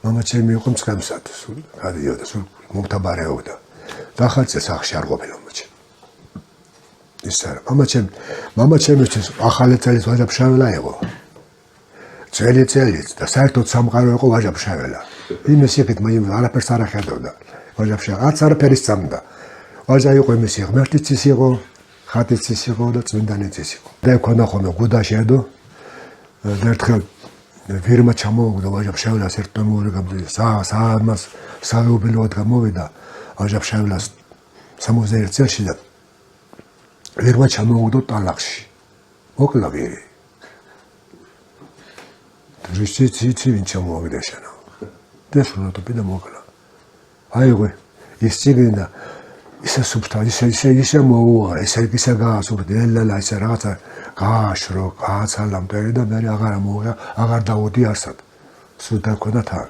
მამაჩემი იყო მწყემსად, გადიოდა, მომთაბარეობდა. დახარწეს სახში არ ყოფილა მამაჩემი. ის არა, მამაჩემისთვის ახალი წელიც ვაჟა-ფშაველა იყო. წელიც და საერთოდ სამყარო იყო ვაჟა-ფშაველა. იმის იქით არაფერს არ ახედავდა. ვაჟა-ფშაველა, არც არაფერი სწამდა. ვაჟა იყო იმისი, ღმერთიც ის იყო, ხატიც ის იყო და წმინდანიც ის იყო. და ქონა ხოლმე გუდაში ედო. და ერთხელ ვირმა ჩამოუგდა ვაჟა-ფშაველას ერთ მომორე საამას საიუბილეოდ გამოვიდა ვაჟა-ფშაველას 61 წელში და ვირმა ჩამოუგდო ტალახში. მოკლა ვირი. რისიც ვინ ჩამოუგდა შენა. დეშრონოტოპი და მოკლა. აიღო ის ციგნი და ისე სუფთა, ისე მოუარა, ისე გაასურდა, ელალა ისე რაღაცა გააშრო, გააცალა მტერი და მე აღარ მოუღია, აღარ დავოდი არსად. სულ დაქონდა თან.